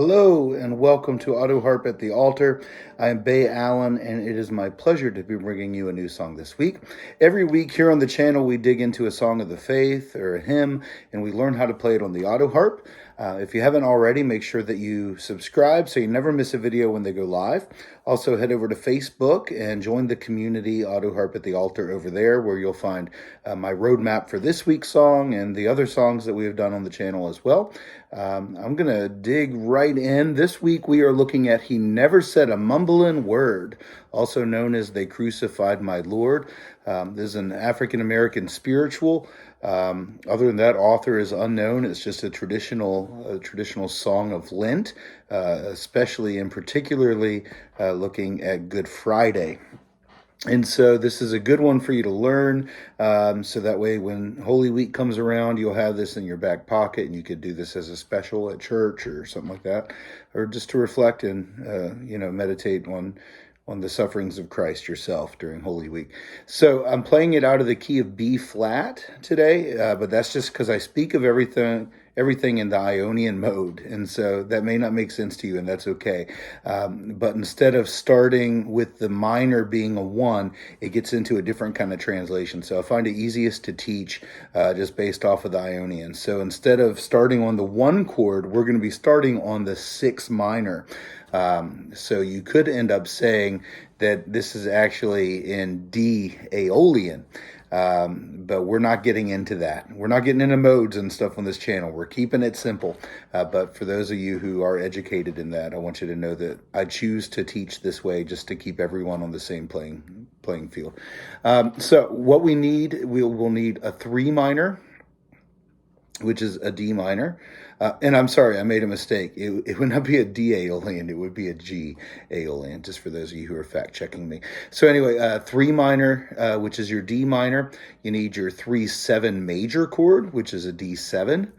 Hello and welcome to Autoharp at the Altar. I am Bay Allen and it is my pleasure to be bringing you a new song this week. Every week here on the channel we dig into a song of the faith or a hymn and we learn how to play it on the Autoharp. If you haven't already, make sure that you subscribe so you never miss a video when they go live. Also head over to Facebook and join the community Autoharp at the Altar over there where you'll find my roadmap for this week's song and the other songs that we have done on the channel as well. I'm going to dig right in. This week we are looking at He Never Said a Mumbalin Word, also known as They Crucified My Lord. This is an African-American spiritual. Other than that, author is unknown. It's just a traditional song of Lent, especially and particularly looking at Good Friday. And so this is a good one for you to learn, so that way when Holy Week comes around, you'll have this in your back pocket, and you could do this as a special at church or something like that, or just to reflect and meditate on the sufferings of Christ yourself during Holy Week. So I'm playing it out of the key of B flat today, but that's just because I speak of everything in the Ionian mode, and so that may not make sense to you, and that's okay. But instead of starting with the minor being a 1, it gets into a different kind of translation. So I find it easiest to teach just based off of the Ionian. So instead of starting on the 1 chord, we're going to be starting on the 6 minor. So you could end up saying that this is actually in D Aeolian. But we're not getting into that. We're not getting into modes and stuff on this channel. We're keeping it simple. But for those of you who are educated in that, I want you to know that I choose to teach this way just to keep everyone on the same playing field. So what we need, we'll need a 3 minor, which is a D minor. And I'm sorry, I made a mistake. It would not be a D Aeolian, it would be a G Aeolian, just for those of you who are fact-checking me. So anyway, 3 minor, which is your D minor. You need your 3-7 major chord, which is a D7.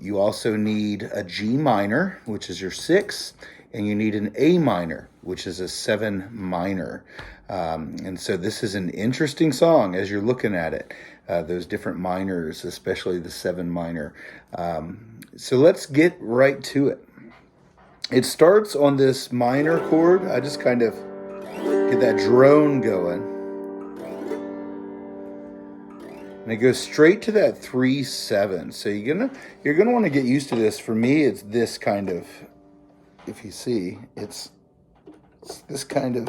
You also need a G minor, which is your 6. And you need an A minor, which is a 7 minor. And so this is an interesting song as you're looking at it. Those different minors, especially the 7 minor. So let's get right to it. It starts on this minor chord. I just kind of get that drone going. And it goes straight to that 3-7. So you're gonna want to get used to this. For me, it's this kind of, if you see, it's this kind of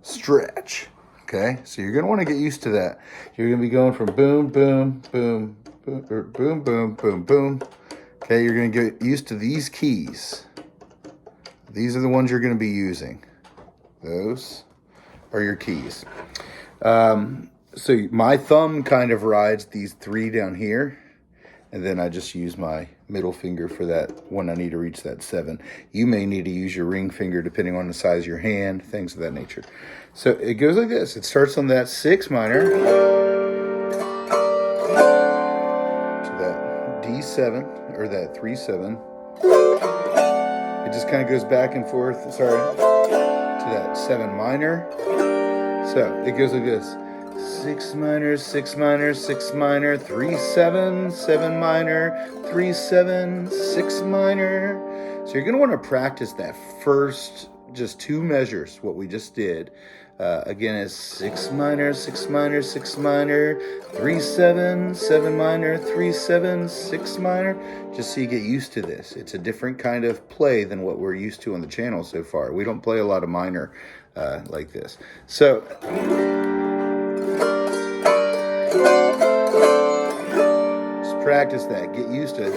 stretch. Okay, so you're going to want to get used to that. You're going to be going from boom, boom, boom, boom, or boom, boom, boom, boom. Okay, you're going to get used to these keys. These are the ones you're going to be using. Those are your keys. So my thumb kind of rides these 3 down here. And then I just use my middle finger for that when I need to reach that 7. You may need to use your ring finger depending on the size of your hand, things of that nature. So it goes like this. It starts on that 6 minor to that D7 or that 3-7. It just kind of goes back and forth, to that 7 minor. So it goes like this. 6 minor, 6 minor, 6 minor, 3-7, 7 minor, 3-7, 6 minor. So you're going to want to practice that first, just 2 measures, what we just did. Again, is 6 minor, 6 minor, 6 minor, 3-7, 7 minor, 3-7, 6 minor, just so you get used to this. It's a different kind of play than what we're used to on the channel so far. We don't play a lot of minor like this. So just practice that. Get used to it.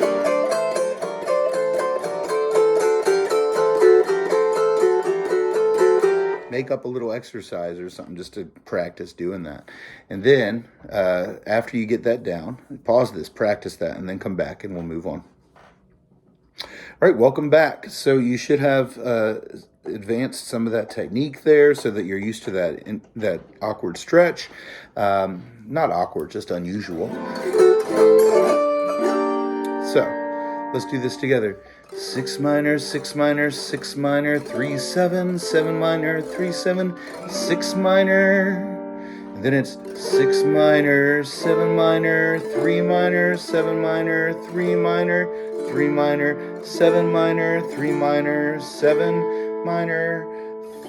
Make up a little exercise or something just to practice doing that. And then after you get that down, pause this, practice that, and then come back and we'll move on. All right, welcome back. So you should have advanced some of that technique there so that you're used to that awkward stretch. Not awkward, just unusual. So let's do this together. 6 minor, 6 minor, 6 minor, 3-7, 7 minor, 3-7, 6 minor. And then it's 6 minor, 7 minor, 3 minor, 7 minor, 3 minor, 3 minor, 7 minor, 3 minor, 7 minor,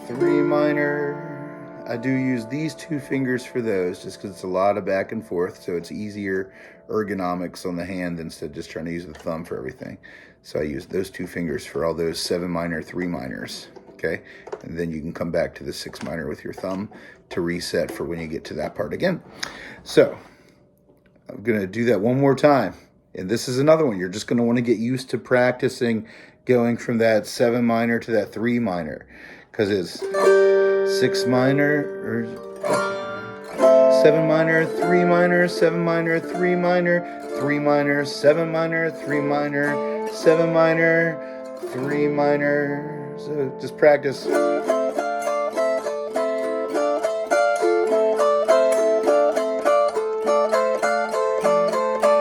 3 minor. I do use these 2 fingers for those just because it's a lot of back and forth, so it's easier ergonomics on the hand instead of just trying to use the thumb for everything. So I use those 2 fingers for all those 7 minor, 3 minors, okay? And then you can come back to the 6 minor with your thumb to reset for when you get to that part again. So I'm going to do that one more time. And this is another one. You're just going to want to get used to practicing going from that 7 minor to that 3 minor, because it's 6 minor, or 7 minor, 3 minor, 7 minor, 3 minor, 3 minor, 7 minor, 3 minor, 7 minor, 3 minor. So just practice.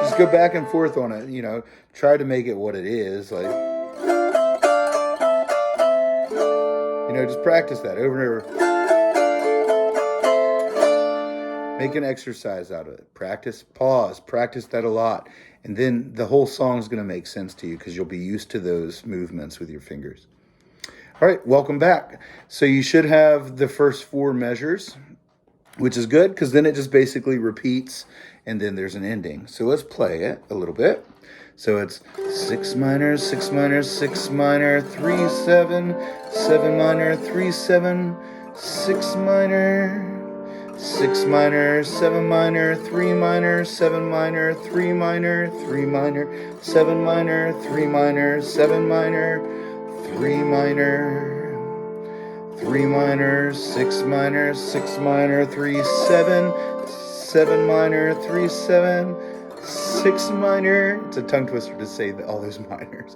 Just go back and forth on it, try to make it what it is, like, just practice that over and over. Make an exercise out of it. Practice, pause, practice that a lot. And then the whole song is going to make sense to you because you'll be used to those movements with your fingers. All right, welcome back. So you should have the first 4 measures, which is good because then it just basically repeats and then there's an ending. So let's play it a little bit. So it's 6 minor, 6 minor, 6 minor, 3, 7, 7 minor, 3, 7, 6 minor, 6 minor, 7 minor, 3 minor, 7 minor, 3 minor, 3 minor, 7 minor, 3 minor, 7 minor, 3 minor, 3 minor, 6 minor, 6 minor, 3, 7, 7 minor, 3, 7, 6 minor. It's a tongue twister to say all those minors.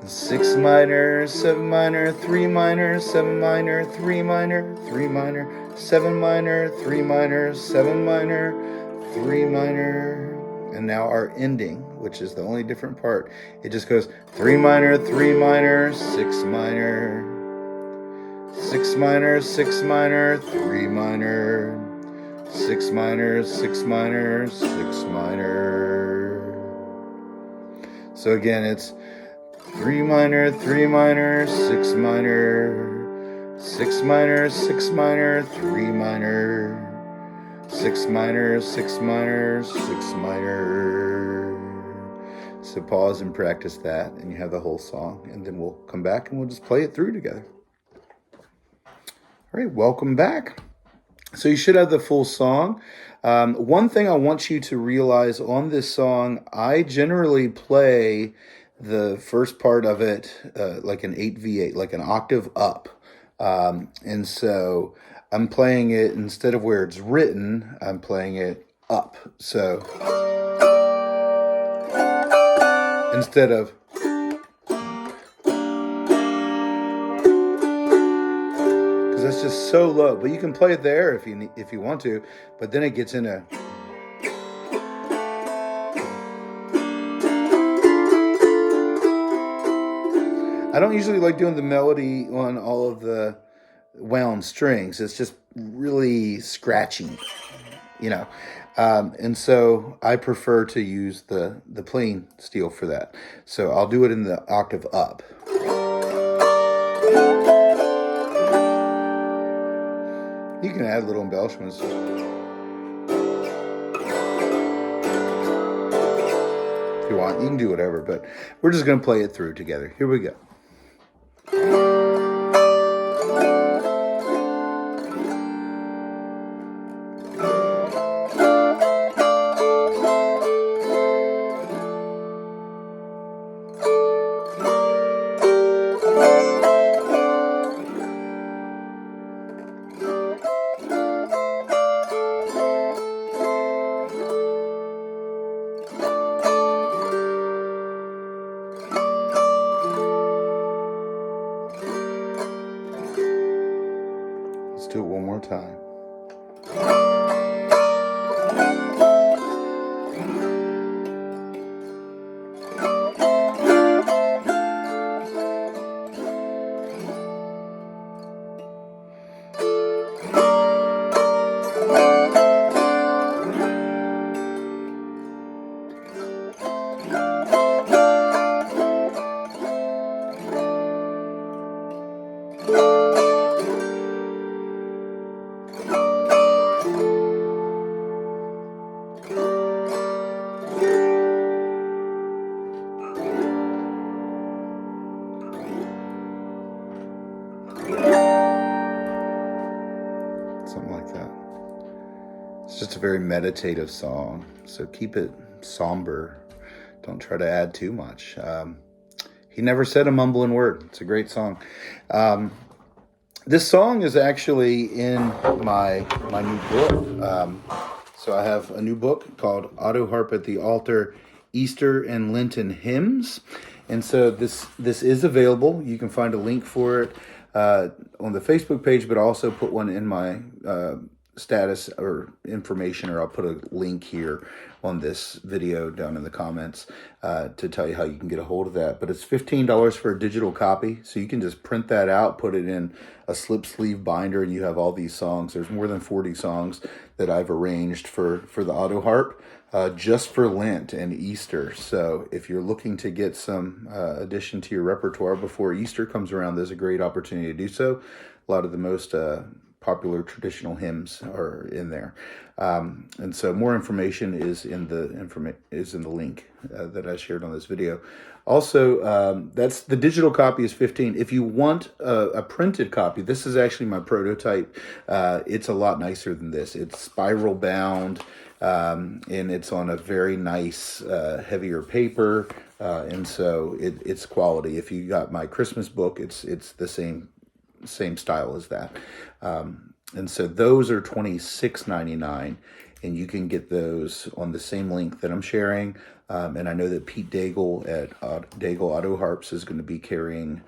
6 minor, 7 minor, 3 minor, 7 minor, 3 minor, 3 minor, 7 minor, 3 minor, 7 minor, 3 minor. And now our ending, which is the only different part, it just goes 3 minor, 3 minor, 6 minor, 6 minor, 6 minor, 3 minor, 6 minor, 6 minor, 6 minor. So again, it's 3 minor, 3 minor, 6 minor, 6 minor, 6 minor, 3 minor, 6 minor, 6 minor, 6 minor. So pause and practice that, and you have the whole song, and then we'll come back and we'll just play it through together. All right, welcome back. So you should have the full song. One thing I want you to realize on this song, I generally play the first part of it like an 8/8, like an octave up. And so I'm playing it instead of where it's written, I'm playing it up. So instead of that's just so low, but you can play it there if you want to, but then it gets in a I don't usually like doing the melody on all of the wound strings. It's just really scratchy, and so I prefer to use the plain steel for that. So I'll do it in the octave up. You can add little embellishments. If you want, you can do whatever, but we're just going to play it through together. Here we go. Let's do it one more time. Something like that. It's just a very meditative song, so keep it somber. Don't try to add too much. He never said a mumbling word. It's a great song. This song is actually in my new book. So I have a new book called Autoharp at the Altar, Easter and Lenten Hymns. And so this is available. You can find a link for it on the Facebook page, but also put one in my status or information, or I'll put a link here on this video down in the comments to tell you how you can get a hold of that. But it's $15 for a digital copy, so you can just print that out, put it in a slip sleeve binder, and you have all these songs. There's more than 40 songs that I've arranged for the Autoharp just for Lent and Easter. So if you're looking to get some addition to your repertoire before Easter comes around, there's a great opportunity to do so. A lot of the most popular traditional hymns are in there, and so more information is in the link that I shared on this video. Also, that's the digital copy is $15. If you want a printed copy, this is actually my prototype. It's a lot nicer than this. It's spiral bound, and it's on a very nice heavier paper, and so it's quality. If you got my Christmas book, it's the same style as that. And so those are $26.99, and you can get those on the same link that I'm sharing. And I know that Pete Daigle at Daigle Autoharps is going to be carrying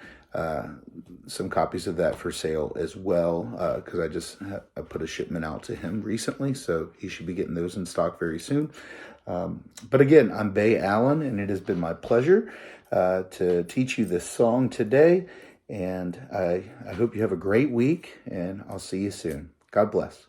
some copies of that for sale as well, because I put a shipment out to him recently, so he should be getting those in stock very soon. But again, I'm Bay Allen, and it has been my pleasure to teach you this song today. And I hope you have a great week, and I'll see you soon. God bless.